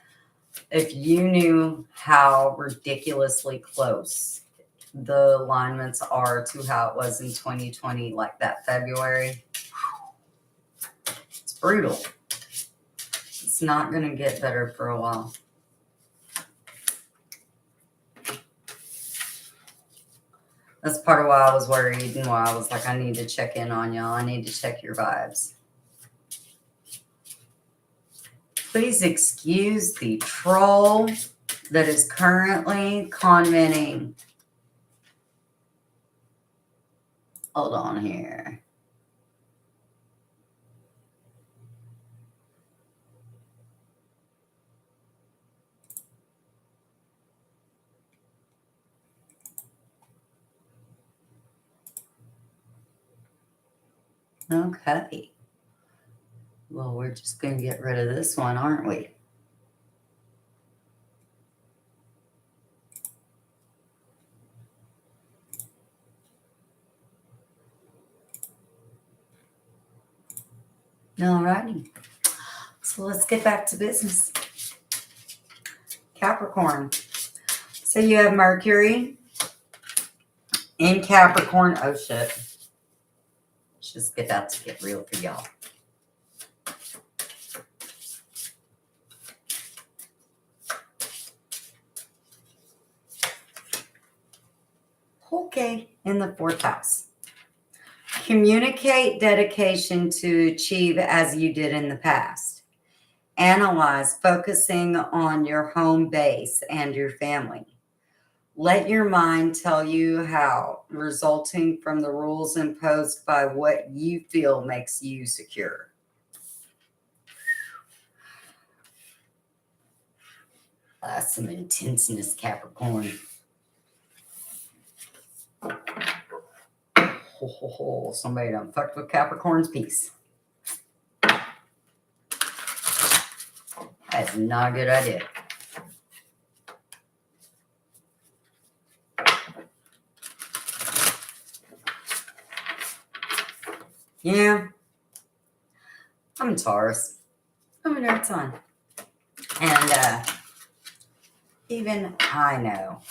If you knew how ridiculously close the alignments are to how it was in 2020, like that February, it's brutal. It's not going to get better for a while. That's part of why I was worried and why I was like, I need to check in on y'all. I need to check your vibes. Please excuse the troll that is currently commenting. Hold on here. Okay. Well, we're just going to get rid of this one, aren't we? Alrighty. So let's get back to business. Capricorn. So you have Mercury in Capricorn. Oh, shit. Let's just get that to get real for y'all. Okay, in the 4th house. Communicate dedication to achieve as you did in the past. Analyze, focusing on your home base and your family. Let your mind tell you how, resulting from the rules imposed by what you feel makes you secure. That's some intenseness, Capricorn. Somebody done fucked with Capricorn's peace. That's not a good idea. Yeah. I'm a Taurus. I'm a sign. And even I know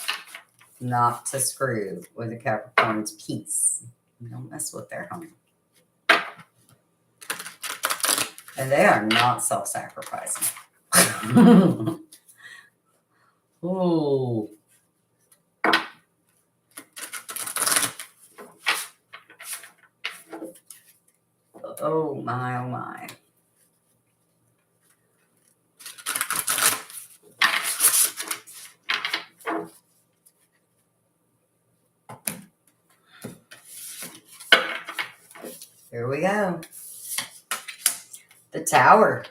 not to screw with a Capricorn's peace. Don't mess with their home. And they are not self-sacrificing. Ooh. Oh my, oh my. Here we go. The Tower.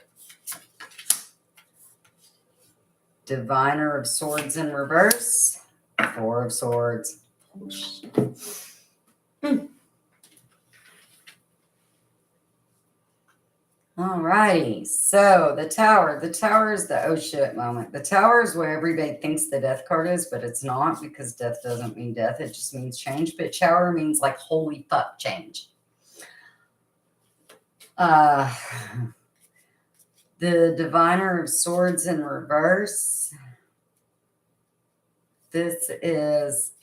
Diviner of Swords in reverse. 4 of Swords. Alrighty, so the Tower. The Tower is the oh shit moment. The Tower is where everybody thinks the death card is, but it's not, because death doesn't mean death. It just means change. But Tower means like holy fuck change. The Diviner of Swords in reverse. This is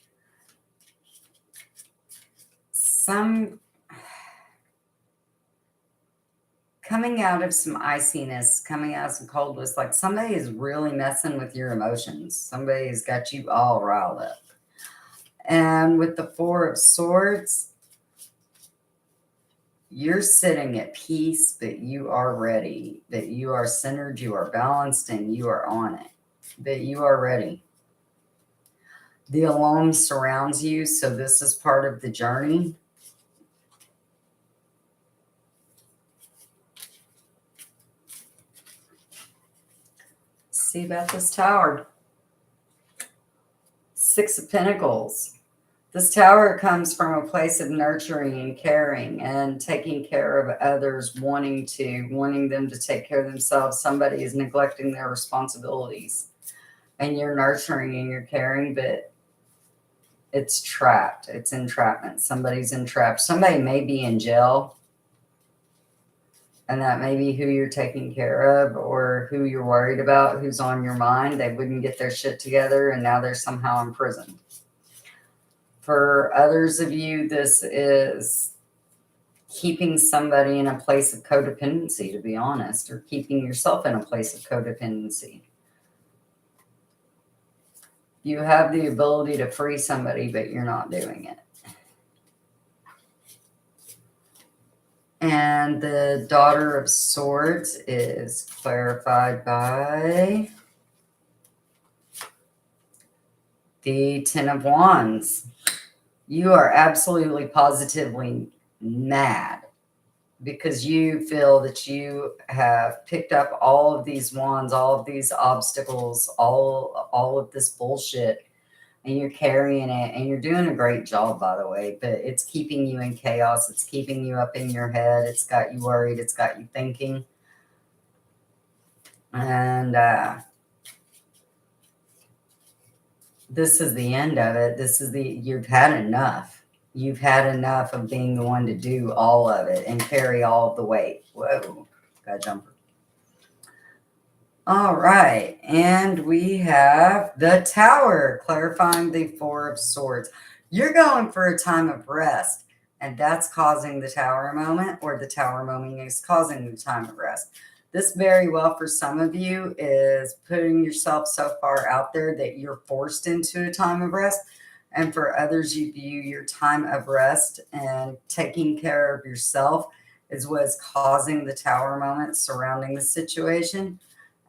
some coming out of some iciness, coming out of some coldness. Like somebody is really messing with your emotions. Somebody's got you all riled up. And with the 4 of Swords, you're sitting at peace, but you are ready, that you are centered, you are balanced, and you are on it, that you are ready. The alone surrounds you, so this is part of the journey. Let's see about this Tower. 6 of Pentacles. This Tower comes from a place of nurturing and caring and taking care of others, wanting them to take care of themselves. Somebody is neglecting their responsibilities, and you're nurturing and you're caring, but it's trapped. It's entrapment. Somebody's entrapped. Somebody may be in jail, and that may be who you're taking care of or who you're worried about, who's on your mind. They wouldn't get their shit together, and now they're somehow imprisoned. For others of you, this is keeping somebody in a place of codependency, to be honest, or keeping yourself in a place of codependency. You have the ability to free somebody, but you're not doing it. And the Daughter of Swords is clarified by the 10 of Wands. You are absolutely positively mad because you feel that you have picked up all of these wands, all of these obstacles, all of this bullshit and you're carrying it, and you're doing a great job, by the way, but it's keeping you in chaos. It's keeping you up in your head. It's got you worried. It's got you thinking. And this is the end of it. You've had enough. You've had enough of being the one to do all of it and carry all of the weight. Whoa, got a jumper. All right, and we have the Tower, clarifying the Four of Swords. You're going for a time of rest, and that's causing the Tower moment, or the Tower moment is causing the time of rest. This very well for some of you is putting yourself so far out there that you're forced into a time of rest. And for others, you view your time of rest and taking care of yourself is what's causing the Tower moment surrounding the situation.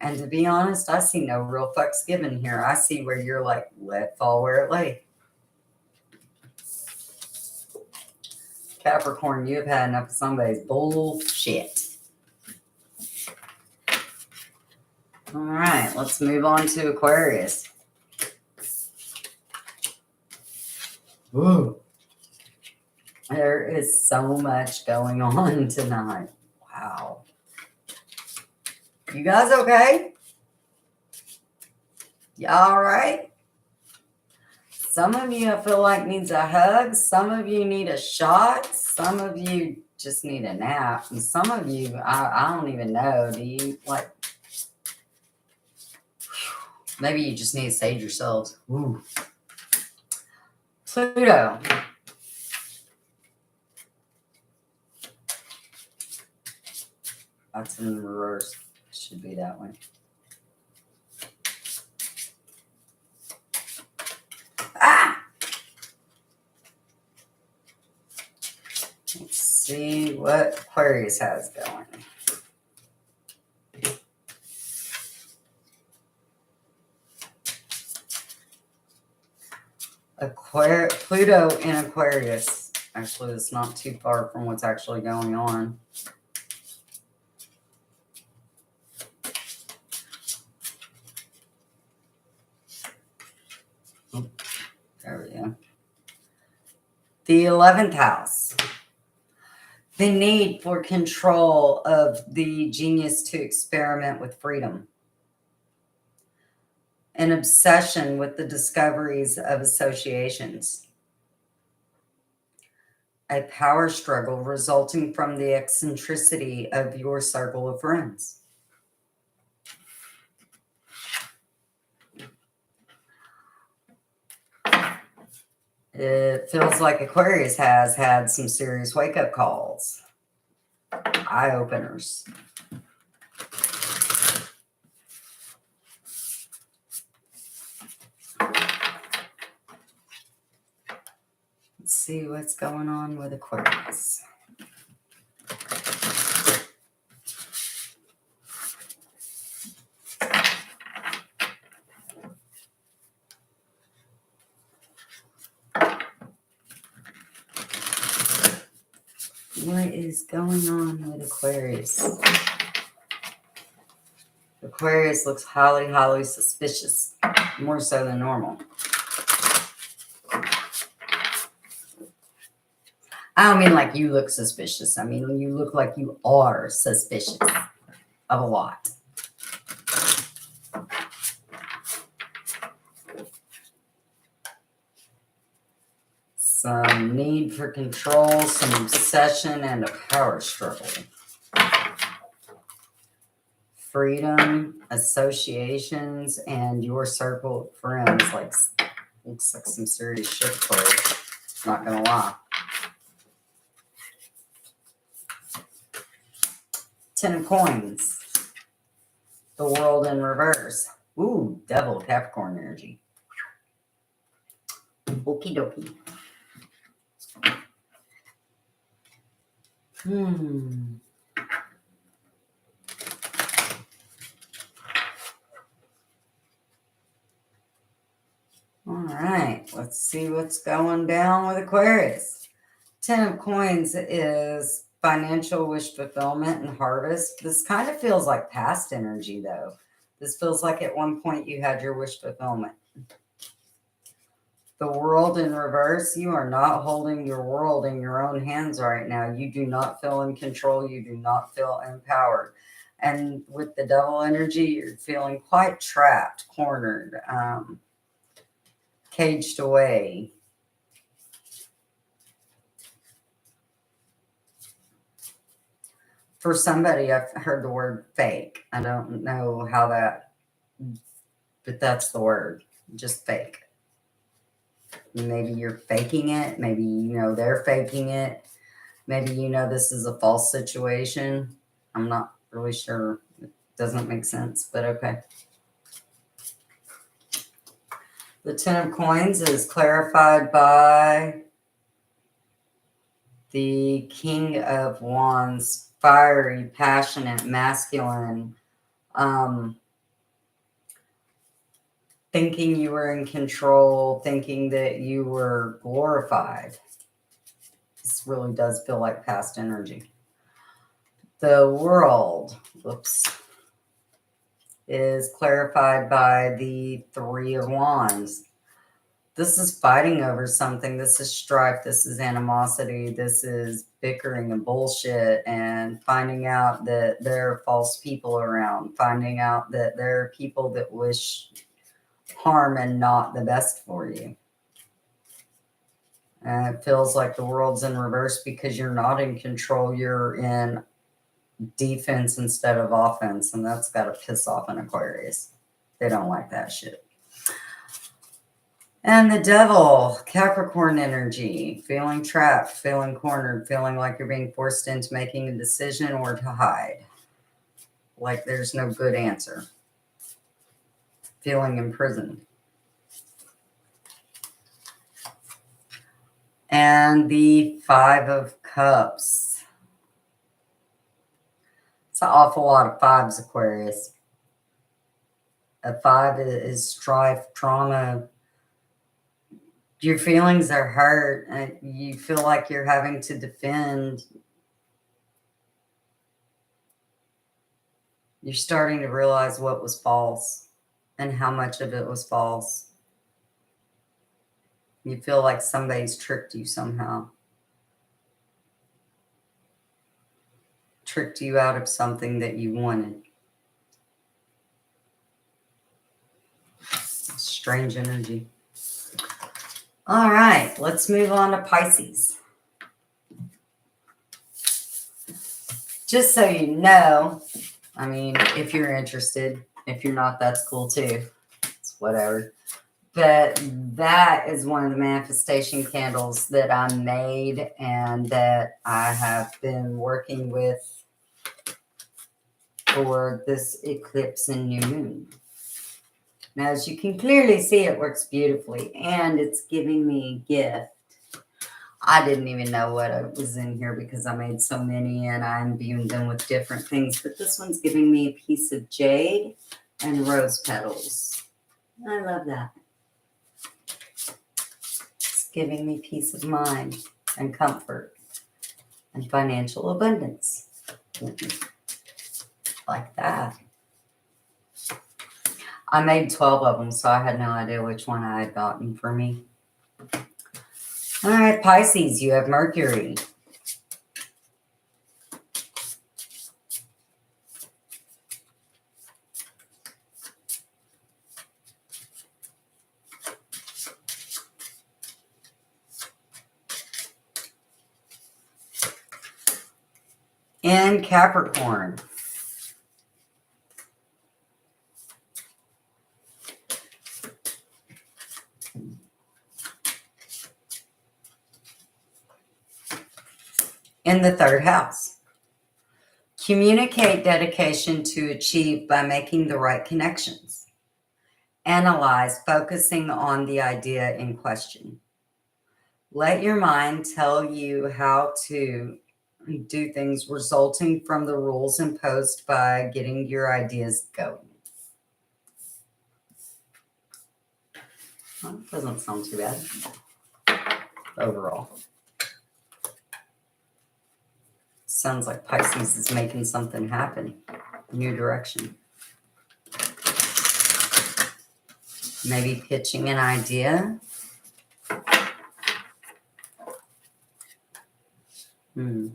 And to be honest, I see no real fucks given here. I see where you're like, let fall where it lay. Capricorn, you've had enough of somebody's bullshit. All right, let's move on to Aquarius. Ooh. There is so much going on tonight. Wow. You guys okay? Y'all all right? Some of you I feel like needs a hug. Some of you need a shot. Some of you just need a nap. And some of you, I don't even know. Do you like, maybe you just need to sage yourselves. Ooh. Pluto. That's in reverse. Should be that way. Ah! Let's see what Aquarius has going. Pluto in Aquarius. Actually, it's not too far from what's actually going on. Oh, there we go. The 11th house. The need for control of the genius to experiment with freedom. An obsession with the discoveries of associations. A power struggle resulting from the eccentricity of your circle of friends. It feels like Aquarius has had some serious wake-up calls. Eye-openers. Let's see what's going on with Aquarius. What is going on with Aquarius? Aquarius looks highly, highly suspicious, more so than normal. I don't mean like you look suspicious. I mean, you look like you are suspicious of a lot. Some need for control, some obsession, and a power struggle. Freedom, associations, and your circle of friends. Like, looks like some serious shit for you. Not gonna lie. 10 of coins. The world in reverse. Ooh, devil, Capricorn energy. Okie dokie. All right, let's see what's going down with Aquarius. 10 of coins is financial wish fulfillment and harvest. This kind of feels like past energy, though. This feels like at one point you had your wish fulfillment. The world in reverse, you are not holding your world in your own hands right now. You do not feel in control. You do not feel empowered. And with the devil energy, you're feeling quite trapped, cornered, caged away. For somebody, I've heard the word fake. I don't know how that, but that's the word, just fake. Maybe you're faking it. Maybe they're faking it. Maybe this is a false situation. I'm not really sure. It doesn't make sense, but okay. The Ten of Coins is clarified by the King of Wands, fiery, passionate, masculine, thinking you were in control, thinking that you were glorified. This really does feel like past energy. The World, is clarified by the Three of Wands. This is fighting over something. This is strife. This is animosity. This is bickering and bullshit, and finding out that there are false people around, finding out that there are people that wish harm and not the best for you. And it feels like the world's in reverse because you're not in control. You're in defense instead of offense, and that's got to piss off an Aquarius. They don't like that shit. And the Devil, Capricorn energy, feeling trapped, feeling cornered, feeling like you're being forced into making a decision or to hide. Like there's no good answer. Feeling imprisoned. And the Five of Cups. It's an awful lot of fives, Aquarius. A five is strife, trauma. Your feelings are hurt. You feel like you're having to defend. You're starting to realize what was false and how much of it was false. You feel like somebody's tricked you somehow. Tricked you out of something that you wanted. Strange energy. All right, let's move on to Pisces. Just so you know, I mean, if you're interested, if you're not, that's cool too. It's whatever. But that is one of the manifestation candles that I made and that I have been working with for this eclipse and new moon. Now, as you can clearly see, it works beautifully, and it's giving me a gift. I didn't even know what was in here because I made so many and I imbued them with different things. But this one's giving me a piece of jade and rose petals. I love that. It's giving me peace of mind and comfort and financial abundance. Like that. I made 12 of them, so I had no idea which one I had gotten for me. All right, Pisces, you have Mercury. And Capricorn. In the third house. Communicate dedication to achieve by making the right connections. Analyze, focusing on the idea in question. Let your mind tell you how to do things resulting from the rules imposed by getting your ideas going. Well, that doesn't sound too bad overall. Sounds like Pisces is making something happen. New direction. Maybe pitching an idea Hmm.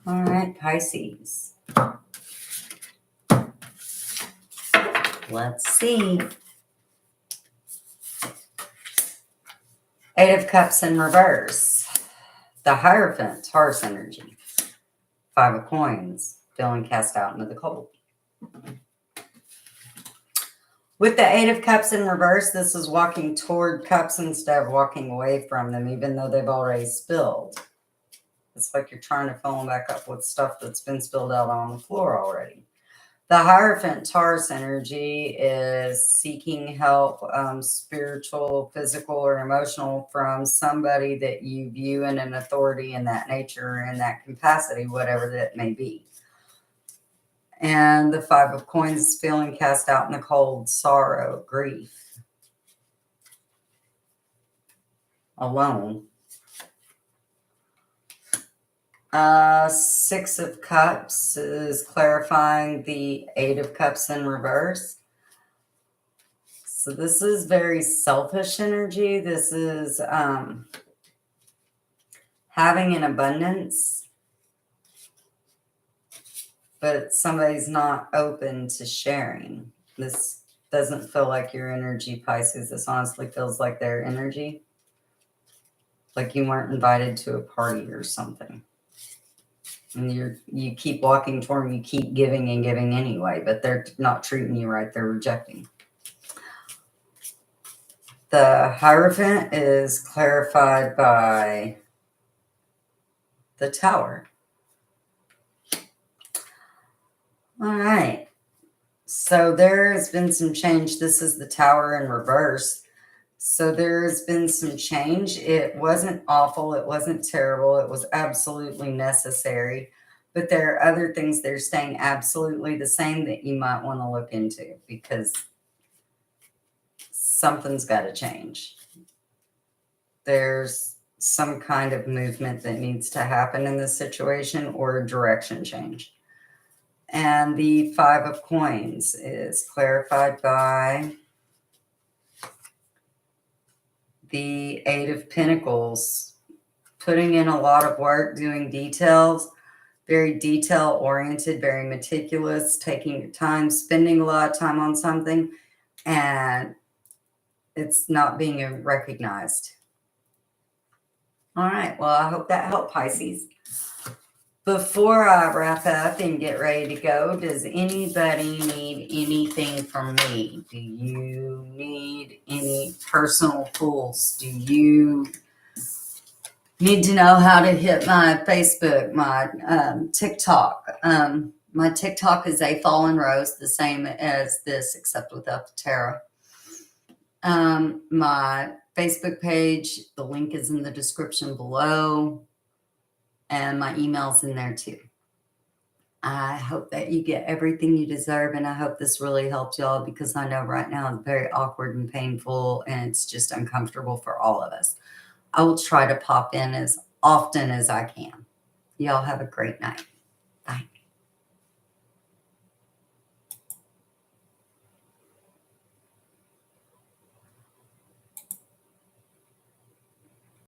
All right, Pisces. Let's see. Eight of Cups in reverse. The Hierophant, Taurus energy. Five of Coins, feeling cast out into the cold. With the Eight of Cups in reverse, this is walking toward cups instead of walking away from them, even though they've already spilled. It's like you're trying to fill them back up with stuff that's been spilled out on the floor already. The Hierophant, Taurus energy is seeking help, spiritual, physical, or emotional, from somebody that you view in an authority in that nature, in that capacity, whatever that may be. And the Five of Coins is feeling cast out in the cold, sorrow, grief, alone. Six of Cups is clarifying the Eight of Cups in reverse. So this is very selfish energy. This is having an abundance, but somebody's not open to sharing. This doesn't feel like your energy, Pisces. This honestly feels like their energy. Like you weren't invited to a party or something. And you keep walking toward them, you keep giving and giving anyway, but they're not treating you right. They're rejecting. The Hierophant is clarified by the Tower. All right. So there has been some change. This is the Tower in reverse. So there's been some change. It wasn't awful. It wasn't terrible. It was absolutely necessary. But there are other things that are staying absolutely the same that you might want to look into, because something's got to change. There's some kind of movement that needs to happen in this situation, or a direction change. And the Five of Coins is clarified by the Eight of Pentacles, putting in a lot of work, doing details, very detail oriented, very meticulous, taking your time, spending a lot of time on something, and it's not being recognized. All right. Well, I hope that helped, Pisces. Before I wrap up and get ready to go, does anybody need anything from me? Do you need any personal tools? Do you need to know how to hit my Facebook, my TikTok? My TikTok is A Fallen Rose, the same as this, except without the tarot. My Facebook page, the link is in the description below. And my email's in there too. I hope that you get everything you deserve, and I hope this really helped y'all, because I know right now it's very awkward and painful, and it's just uncomfortable for all of us. I will try to pop in as often as I can. Y'all have a great night.